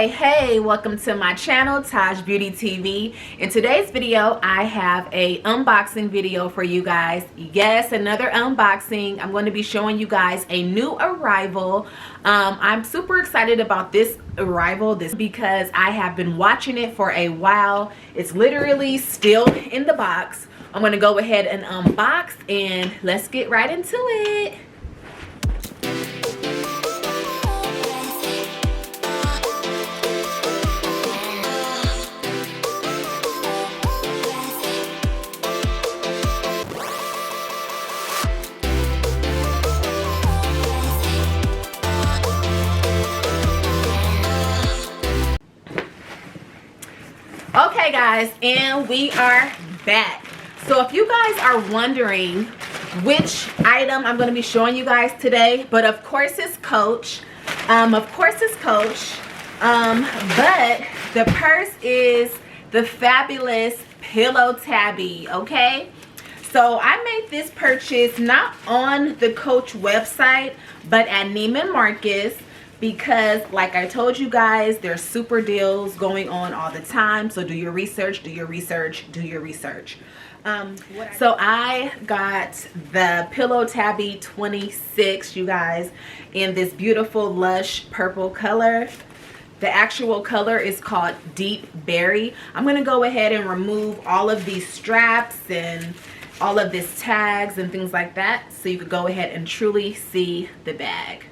Hey, welcome to my channel, Taj Beauty TV. In today's video, I have a unboxing video for you guys. Yes, another unboxing. I'm going to be showing you guys a new arrival. I'm super excited about this arrival because I have been watching it for a while. It's literally still in the box. I'm going to go ahead and unbox and let's get right into it. Okay guys, and we are back. So if you guys are wondering which item I'm going to be showing you guys today, but of course it's Coach. But the purse is the fabulous Pillow Tabby, okay? So I made this purchase not on the Coach website, but at Neiman Marcus, because like I told you guys, there's super deals going on all the time. So do your research, do your research, do your research. So I got the Pillow Tabby 26, you guys, in this beautiful lush purple color. The actual color is called Deep Berry. I'm going to go ahead and remove all of these straps and all of these tags and things like that, so you could go ahead and truly see the bag.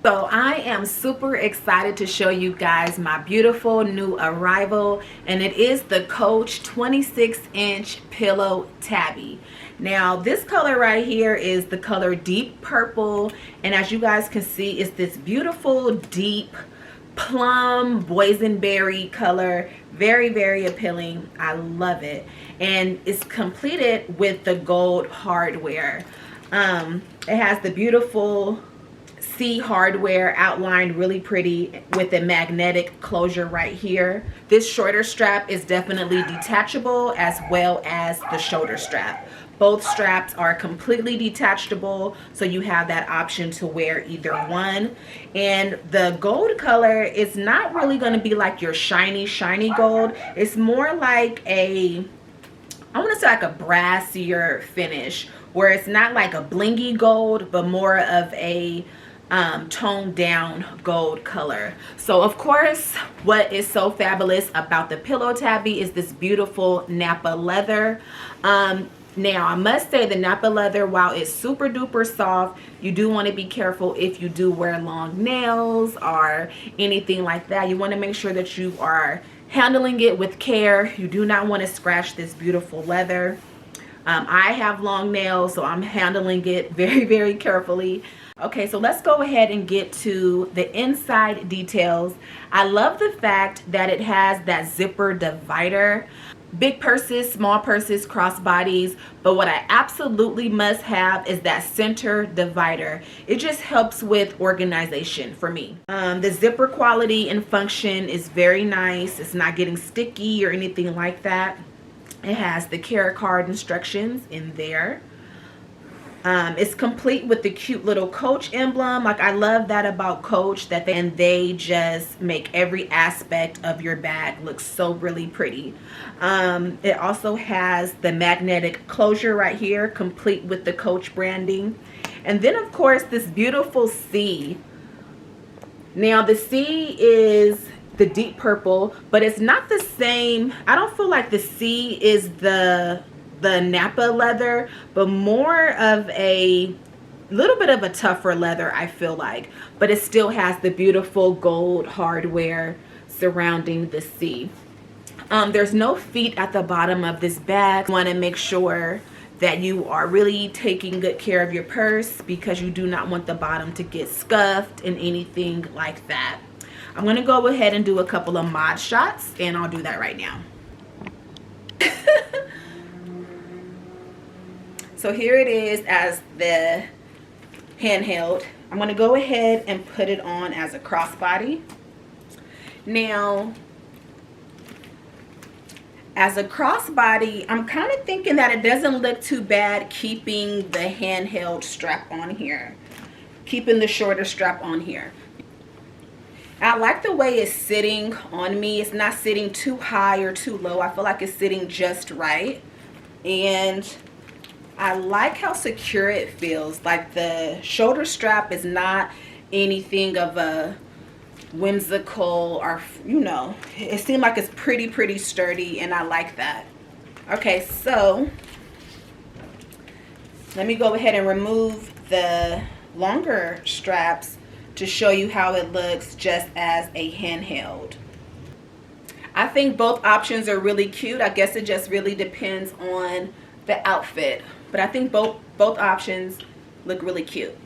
So I am super excited to show you guys my beautiful new arrival, and it is the Coach 26-inch Pillow Tabby. Now this color right here is the color Deep Purple, and as you guys can see, it's this beautiful deep plum boysenberry color. Very, very appealing. I love it, and it's completed with the gold hardware. It has the beautiful C hardware outlined really pretty with a magnetic closure right here. This shorter strap is definitely detachable, as well as the shoulder strap. Both straps are completely detachable, so you have that option to wear either one. And the gold color is not really going to be like your shiny gold. It's more like a, I want to say like a brassier finish, where it's not like a blingy gold, but more of a toned down gold color. So of course, what is so fabulous about the Pillow Tabby is this beautiful Napa leather. Now I must say, the Napa leather, while it's super duper soft, you do want to be careful if you do wear long nails or anything like that. You want to make sure that you are handling it with care. You do not want to scratch this beautiful leather. I have long nails, so I'm handling it very, very carefully. Okay, so let's go ahead and get to the inside details. I love the fact that it has that zipper divider. Big purses, small purses, crossbodies, but what I absolutely must have is that center divider. It just helps with organization for me. The zipper quality and function is very nice. It's not getting sticky or anything like that. It has the care card instructions in there. It's complete with the cute little Coach emblem. Like, I love that about Coach, that they just make every aspect of your bag look so really pretty. It also has the magnetic closure right here, complete with the Coach branding. And then of course this beautiful C. Now the C is the deep purple, but it's not the same. I don't feel like the C is the Napa leather, but more of a little bit of a tougher leather, I feel like, but it still has the beautiful gold hardware surrounding the C. There's no feet at the bottom of this bag. You want to make sure that you are really taking good care of your purse, because you do not want the bottom to get scuffed and anything like that. I'm going to go ahead and do a couple of mod shots, and I'll do that right now. So here it is as the handheld. I'm going to go ahead and put it on as a crossbody. Now, as a crossbody, I'm kind of thinking that it doesn't look too bad keeping the handheld strap on here, keeping the shorter strap on here. I like the way it's sitting on me. It's not sitting too high or too low. I feel like it's sitting just right. And I like how secure it feels. Like the shoulder strap is not anything of a whimsical, or you know, it seemed like it's pretty sturdy, and I like that. Okay, so let me go ahead and remove the longer straps to show you how it looks just as a handheld. I think both options are really cute. I guess it just really depends on the outfit, but I think both options look really cute.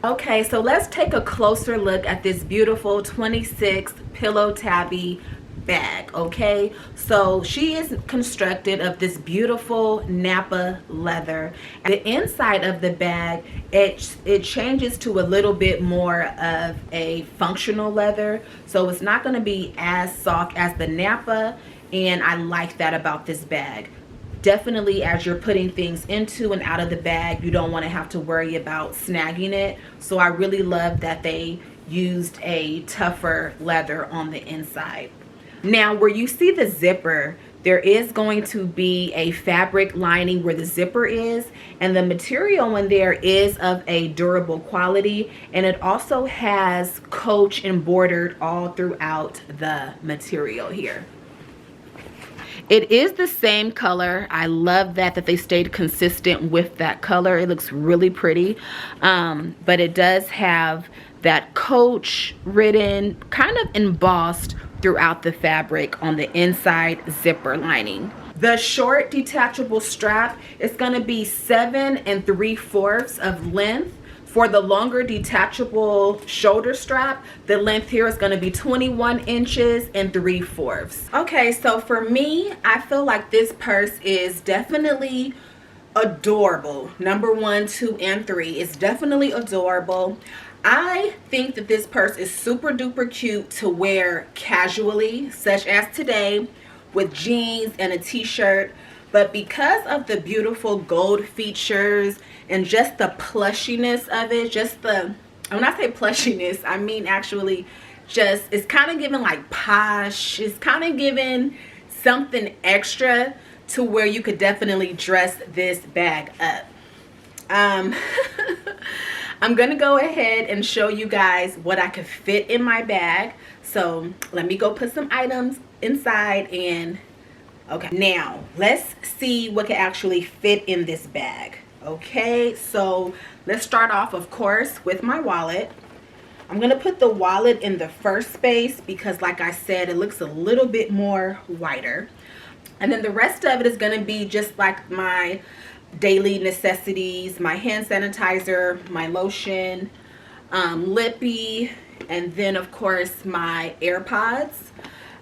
Okay, so let's take a closer look at this beautiful 26 Pillow Tabby bag. Okay, so she is constructed of this beautiful Napa leather. The inside of the bag, it changes to a little bit more of a functional leather, so it's not going to be as soft as the Napa, and I like that about this bag. Definitely, as you're putting things into and out of the bag, you don't want to have to worry about snagging it. So I really love that they used a tougher leather on the inside. Now, where you see the zipper, there is going to be a fabric lining where the zipper is, and the material in there is of a durable quality, and it also has Coach embroidered all throughout the material here. It is the same color. I love that they stayed consistent with that color. It looks really pretty, but it does have that Coach written, kind of embossed throughout the fabric on the inside zipper lining. The short detachable strap is going to be 7 3/4 of length. For the longer detachable shoulder strap, the length here is going to be 21 inches and 3/4. Okay, so for me, I feel like this purse is definitely adorable. Number 1, 2, and 3 is definitely adorable. I think that this purse is super duper cute to wear casually, such as today, with jeans and a t-shirt. But because of the beautiful gold features and just the plushiness of it, just the, when I say plushiness, I mean actually just, it's kind of giving like posh. It's kind of giving something extra to where you could definitely dress this bag up. I'm gonna go ahead and show you guys what I could fit in my bag. So let me go put some items inside and okay, now let's see what can actually fit in this bag. Okay, so let's start off, of course, with my wallet. I'm gonna put the wallet in the first space because, like I said, it looks a little bit more wider. And then the rest of it is gonna be just like my daily necessities, my hand sanitizer, my lotion, lippy, and then of course my AirPods,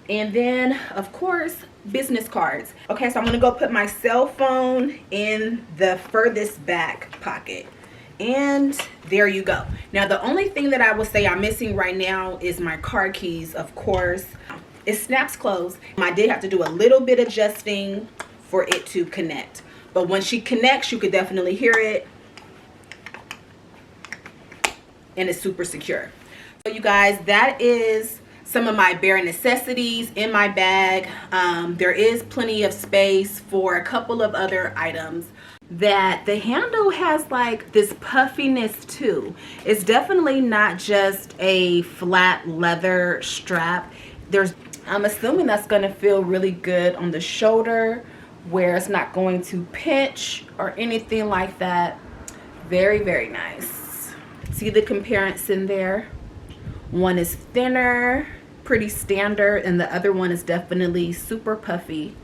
and then of course business cards. Okay, so I'm gonna go put my cell phone in the furthest back pocket, and there you go. Now the only thing that I would say I'm missing right now is my car keys. Of course, it snaps closed. I did have to do a little bit adjusting for it to connect, but when she connects, you could definitely hear it, and it's super secure. So you guys, that is some of my bare necessities in my bag. There is plenty of space for a couple of other items. That the handle has like this puffiness too. It's definitely not just a flat leather strap. I'm assuming that's going to feel really good on the shoulder, where it's not going to pinch or anything like that. Very, very nice. See the comparison there? One is thinner, pretty standard, and the other one is definitely super puffy.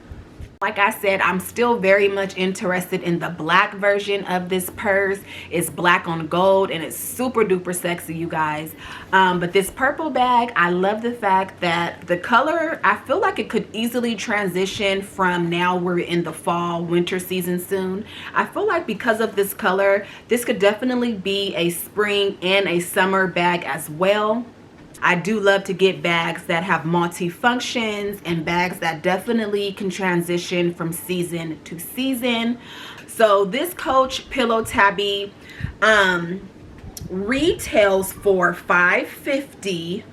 Like I said, I'm still very much interested in the black version of this purse. It's black on gold and it's super duper sexy, you guys. But this purple bag, I love the fact that the color, I feel like it could easily transition from, now we're in the fall winter season soon. I feel like because of this color, this could definitely be a spring and a summer bag as well. I do love to get bags that have multi-functions and bags that definitely can transition from season to season. So this Coach Pillow Tabby retails for $5.50.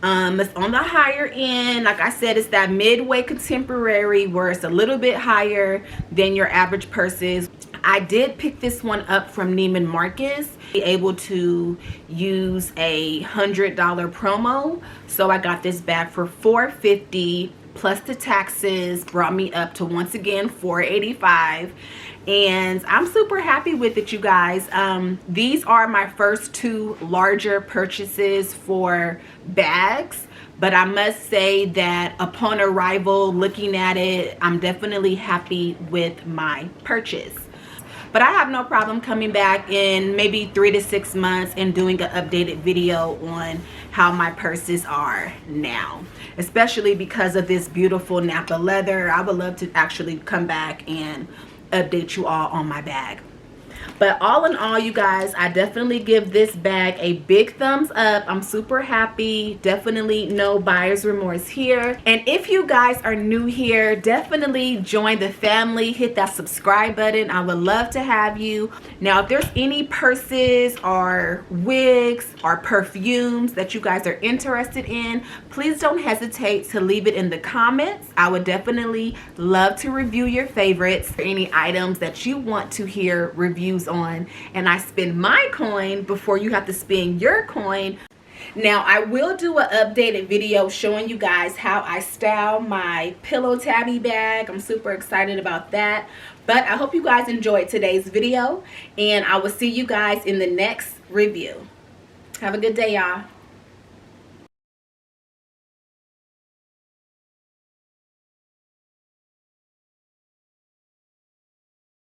It's on the higher end. Like I said, it's that midway contemporary where it's a little bit higher than your average purses. I did pick this one up from Neiman Marcus, able to use a $100 promo, so I got this bag for $4.50 plus the taxes, brought me up to, once again, $4.85. And I'm super happy with it, you guys. These are my first 2 larger purchases for bags, but I must say that upon arrival, looking at it, I'm definitely happy with my purchase. But I have no problem coming back in maybe 3 to 6 months and doing an updated video on how my purses are now, especially because of this beautiful Napa leather. I would love to actually come back and update you all on my bag. But all in all, you guys, I definitely give this bag a big thumbs up. I'm super happy. Definitely no buyer's remorse here. And if you guys are new here, definitely join the family. Hit that subscribe button. I would love to have you. Now, if there's any purses or wigs or perfumes that you guys are interested in, please don't hesitate to leave it in the comments. I would definitely love to review your favorites, any items that you want to hear reviews on, and I spend my coin before you have to spend your coin. Now, I will do an updated video showing you guys how I style my Pillow Tabby bag. I'm super excited about that. But I hope you guys enjoyed today's video, and I will see you guys in the next review. Have a good day, y'all.